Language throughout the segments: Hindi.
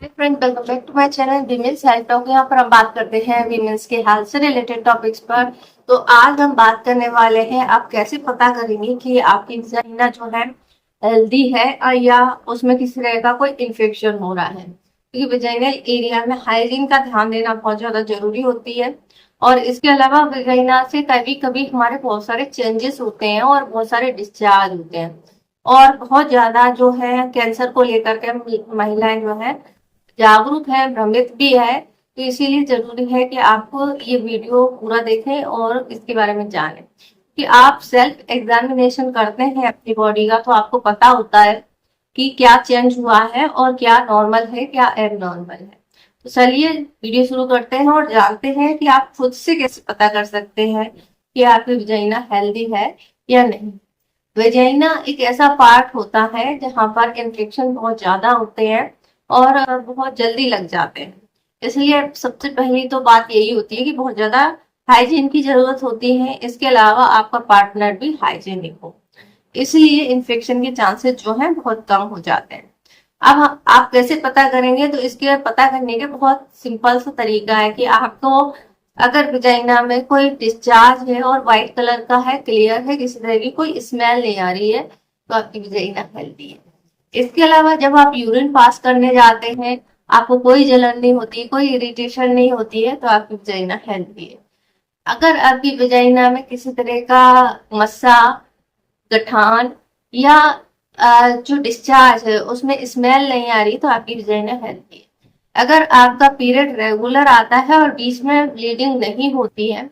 Hi friend, welcome back to my channel women's health talk. यहाँ पर हम बात करते हैं वीमेंस के हेल्थ से रिलेटेड टॉपिक्स पर। तो आज हम बात करने वाले हैं आप कैसे पता करेंगे कि आपकी वजाइना जो है हेल्दी है या उसमें किसी तरह का कोई इन्फेक्शन हो रहा है। क्योंकि वजाइनल एरिया में हाइजीन का ध्यान देना बहुत ज्यादा जरूरी होती है। और इसके अलावा वजाइना से कभी कभी हमारे बहुत सारे चेंजेस होते हैं और बहुत सारे डिस्चार्ज होते हैं। और बहुत ज्यादा जो है कैंसर को लेकर के महिलाएं जो है जागरूक है, भ्रमित भी है। तो इसीलिए जरूरी है कि आपको ये वीडियो पूरा देखें और इसके बारे में जानें कि आप सेल्फ एग्जामिनेशन करते हैं अपनी बॉडी का तो आपको पता होता है कि क्या चेंज हुआ है और क्या नॉर्मल है, क्या एब नॉर्मल है। तो चलिए वीडियो शुरू करते हैं और जानते हैं कि आप खुद से कैसे पता कर सकते हैं कि आपकी वजाइना हेल्दी है या नहीं। वेजाइना एक ऐसा पार्ट होता है जहां पर इन्फेक्शन बहुत ज्यादा होते हैं और बहुत जल्दी लग जाते हैं। इसलिए सबसे पहली तो बात यही होती है कि बहुत ज्यादा हाइजीन की जरूरत होती है। इसके अलावा आपका पार्टनर भी हाइजीनिक हो, इसलिए इन्फेक्शन के चांसेस जो है बहुत कम हो जाते हैं। अब आप कैसे पता करेंगे, तो इसके पता करने के बहुत सिंपल सा तरीका है कि आपको अगर वजाइना में कोई डिस्चार्ज है और व्हाइट कलर का है, क्लियर है, किसी तरह की कोई स्मेल नहीं आ रही है, तो आपकी वजाइना हेल्दी है। इसके अलावा जब आप यूरिन पास करने जाते हैं, आपको कोई जलन नहीं होती, कोई इरिटेशन नहीं होती है, तो आपकी वजाइना हेल्दी है। अगर आपकी वजाइना में किसी तरह का मस्सा, गठान या जो डिस्चार्ज है उसमें स्मेल नहीं आ रही, तो आपकी वजाइना हेल्दी है। अगर आपका पीरियड रेगुलर आता है और बीच में ब्लीडिंग नहीं होती है,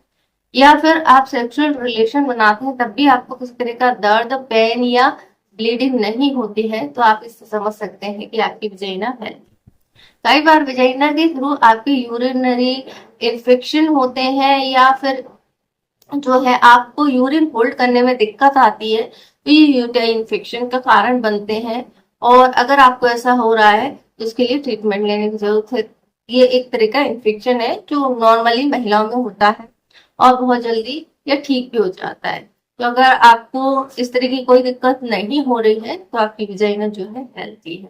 या फिर आप सेक्सुअल रिलेशन बनाते हैं तब भी आपको किसी तरह का दर्द, पेन या ब्लीडिंग नहीं होती है, तो आप इससे समझ सकते हैं कि आपकी वजाइना है। कई बार वजाइना के थ्रू आपके यूरिनरी इन्फेक्शन होते हैं या फिर जो है आपको यूरिन होल्ड करने में दिक्कत आती है, तो ये यूरिन इन्फेक्शन का कारण बनते हैं। और अगर आपको ऐसा हो रहा है तो इसके लिए ट्रीटमेंट लेने की जरूरत है। ये एक तरह का इन्फेक्शन है जो नॉर्मली महिलाओं में होता है और बहुत जल्दी ये ठीक भी हो जाता है। तो अगर आपको इस तरह की कोई दिक्कत नहीं हो रही है तो आपकी वजाइना जो है हेल्थी है।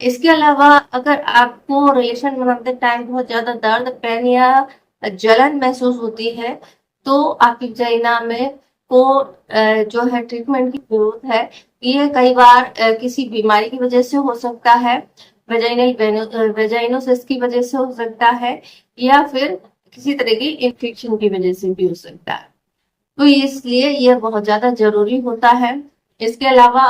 इसके अलावा अगर आपको रिलेशन बनाते टाइम बहुत ज्यादा दर्द, पेन या जलन महसूस होती है, तो आपकी वजाइना में को जो है ट्रीटमेंट की जरूरत है। ये कई बार किसी बीमारी की वजह से हो सकता है, वेजाइनल वेजाइनोसिस की वजह से हो सकता है, या फिर किसी तरह की इन्फेक्शन की वजह से भी हो सकता है। तो इसलिए ये बहुत ज्यादा जरूरी होता है। इसके अलावा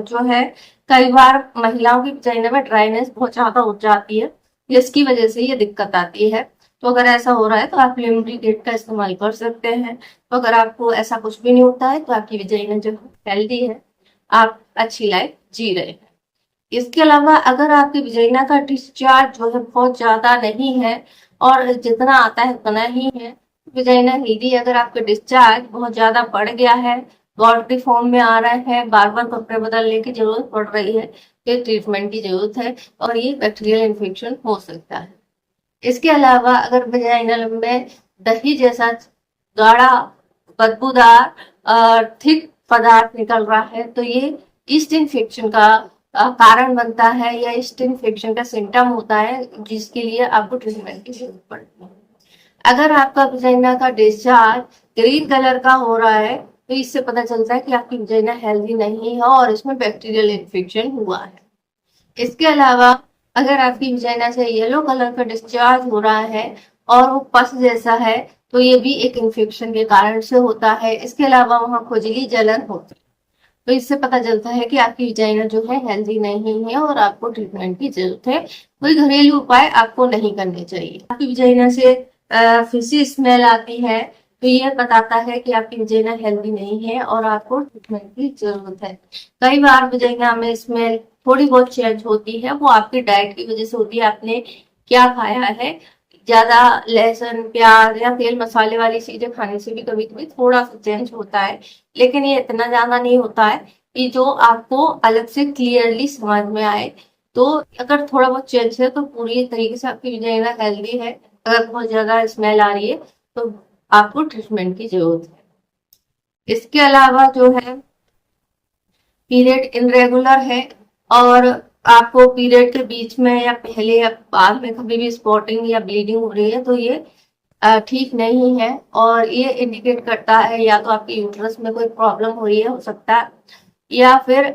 जो है कई बार महिलाओं की वजाइना में ड्राइनेस बहुत ज्यादा हो जाती है, जिसकी वजह से ये दिक्कत आती है। तो अगर ऐसा हो रहा है तो आप लिमरिकेट का इस्तेमाल कर सकते हैं। तो अगर आपको ऐसा कुछ भी नहीं होता है तो आपकी वजाइना जो हेल्दी है, आप अच्छी लाइफ जी रहे हैं। इसके अलावा अगर आपकी वजाइना का डिस्चार्ज जो है बहुत ज्यादा नहीं है और जितना आता है उतना ही है, वजाइना हेल्दी। अगर आपका डिस्चार्ज बहुत ज्यादा बढ़ गया है, बॉडी फॉर्म में आ रहा है, बार बार कपड़े बदलने की जरूरत पड़ रही है, तो ट्रीटमेंट की जरूरत है और ये बैक्टीरियल इन्फेक्शन हो सकता है। इसके अलावा अगर वजाइनल में दही जैसा गाढ़ा, बदबूदार और थिक पदार्थ निकल रहा है, तो ये ईस्ट इन्फेक्शन का कारण बनता है या ईस्ट इन्फेक्शन का सिम्टम होता है, जिसके लिए आपको ट्रीटमेंट की जरूरत पड़ती है। अगर आपका वजाइना का डिस्चार्ज ग्रीन कलर का हो रहा है, तो इससे पता चलता है कि आपकी वजाइना हेल्दी नहीं है और इसमें बैक्टीरियल इन्फेक्शन हुआ है। इसके अलावा अगर आपकी वजाइना से येलो कलर का डिस्चार्ज हो रहा है और वो पस जैसा है, तो ये भी एक इन्फेक्शन के कारण से होता है। इसके अलावा वहां खुजली, जलन होती है, तो इससे पता चलता है कि आपकी वजाइना जो है हेल्दी नहीं है और आपको ट्रीटमेंट की जरूरत है। कोई घरेलू उपाय आपको नहीं करने चाहिए। आपकी वजाइना से फिशी स्मेल आती है, तो यह बताता है कि आपकी वजाइना हेल्दी नहीं है और आपको ट्रीटमेंट की जरूरत है। कई बार वजाइना में स्मेल थोड़ी बहुत चेंज होती है, वो आपकी डाइट की वजह से होती है। आपने क्या खाया है, ज्यादा लहसुन, प्याज या तेल मसाले वाली चीजें खाने से भी कभी कभी थोड़ा सा चेंज होता है, लेकिन ये इतना ज्यादा नहीं होता है कि जो आपको अलग से क्लियरली समझ में आए। तो अगर थोड़ा बहुत चेंज है तो पूरी तरीके से आपकी वजाइना हेल्दी है। अगर बहुत ज्यादा स्मेल आ रही है तो आपको ट्रीटमेंट की जरूरत है। इसके अलावा जो है पीरियड इनरेगुलर है और आपको पीरियड के बीच में या पहले या बाद में कभी भी स्पॉटिंग या ब्लीडिंग हो रही है तो ये ठीक नहीं है, और ये इंडिकेट करता है या तो आपके यूट्रस में कोई प्रॉब्लम हो रही है, हो सकता है, या फिर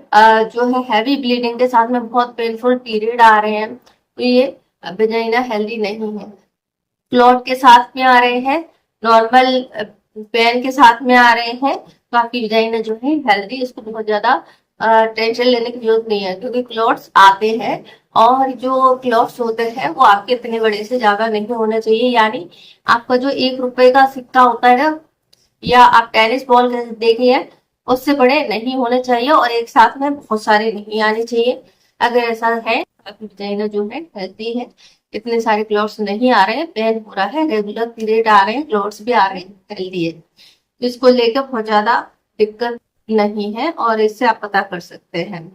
जो है हैवी ब्लीडिंग के साथ में बहुत पेनफुल पीरियड आ रहे हैं, तो ये वेजाइना हेल्दी नहीं है। क्लॉट के साथ में आ रहे हैं, नॉर्मल पेन के साथ में आ रहे हैं, तो आपकी वेजाइना जो है हेल्दी, इसको बहुत ज्यादा टेंशन लेने की जरूरत नहीं है, क्योंकि क्लॉट्स आते हैं, और जो क्लॉट्स होते हैं वो आपके इतने बड़े से ज्यादा नहीं होने चाहिए, यानी आपका जो 1 रुपए का सिक्का होता है ना, या आप टेनिस बॉल देखिए, उससे बड़े नहीं होने चाहिए, और एक साथ में बहुत सारे नहीं आने चाहिए। अगर ऐसा है, आपकी वजाइना जो है हेल्दी है, इतने सारे क्लॉट्स नहीं आ रहे हैं, पेन हो रहा है, रेगुलर पीरियड आ रहे हैं, क्लॉट्स भी आ रहे हैं, हेल्दी है, तो इसको लेकर बहुत ज्यादा दिक्कत नहीं है, और इससे आप पता कर सकते हैं।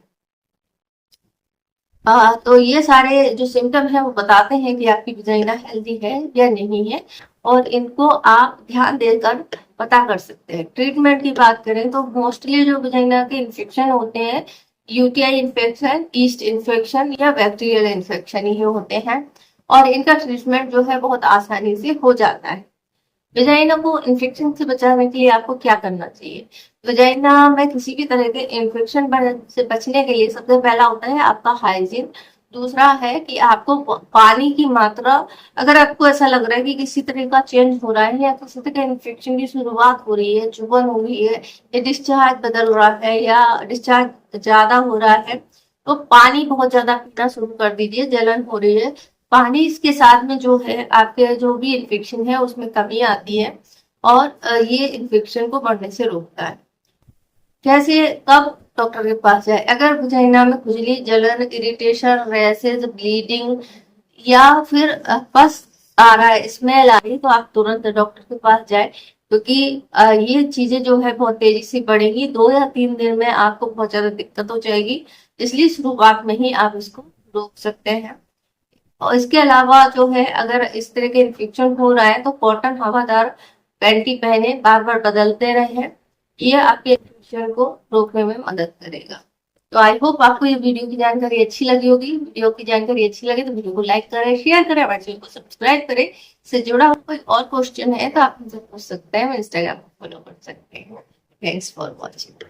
तो ये सारे जो सिम्टम है वो बताते हैं कि आपकी वजाइना हेल्दी है या नहीं है, और इनको आप ध्यान देकर पता कर सकते हैं। ट्रीटमेंट की बात करें तो मोस्टली जो वजाइना के इन्फेक्शन होते हैं, यूटीआई इन्फेक्शन, ईस्ट इन्फेक्शन या बैक्टीरियल इन्फेक्शन ही होते हैं, और इनका ट्रीटमेंट जो है बहुत आसानी से हो जाता है। वजाइना को इन्फेक्शन से बचाने के लिए आपको क्या करना चाहिए? वजाइना में किसी भी तरह के इन्फेक्शन से बचने के लिए सबसे पहला होता है आपका हाइजीन। दूसरा है कि आपको पानी की मात्रा, अगर आपको ऐसा लग रहा है कि किसी तरह का चेंज हो रहा है या किसी तरह का इन्फेक्शन की शुरुआत हो रही है, चुभन हो रही है, या डिस्चार्ज बदल रहा है, या डिस्चार्ज ज्यादा हो रहा है, तो पानी बहुत ज्यादा पीना शुरू कर दीजिए। जलन हो रही है, पानी इसके साथ में जो है आपके जो भी इन्फेक्शन है उसमें कमी आती है, और ये इन्फेक्शन को बढ़ने से रोकता है। कैसे, कब डॉक्टर के पास जाए? अगर वजाइना में खुजली, जलन, इरिटेशन, रैसेस, ब्लीडिंग, या फिर पस आ रहा है, स्मेल आ रही है, तो आप तुरंत डॉक्टर के पास जाए, क्योंकि ये चीजें जो है बहुत तेजी से बढ़ेगी। 2 या 3 दिन में आपको बहुत ज्यादा दिक्कत हो जाएगी, इसलिए शुरुआत में ही आप इसको रोक सकते हैं। और इसके अलावा जो है, अगर इस तरह के इन्फेक्शन हो रहा है तो कॉटन हवादार पैंटी पहने, बार बार बदलते रहे, ये आपके इन्फेक्शन को रोकने में मदद करेगा। तो आई होप आपको ये वीडियो की जानकारी अच्छी लगी होगी। वीडियो की जानकारी अच्छी लगे तो वीडियो को लाइक करें, शेयर करें, हमारे चैनल को सब्सक्राइब करें। इससे जुड़ा हुआ कोई और क्वेश्चन है तो आप मुझसे पूछ सकते हैं, इंस्टाग्राम पर फॉलो कर सकते हैं। Thanks for watching.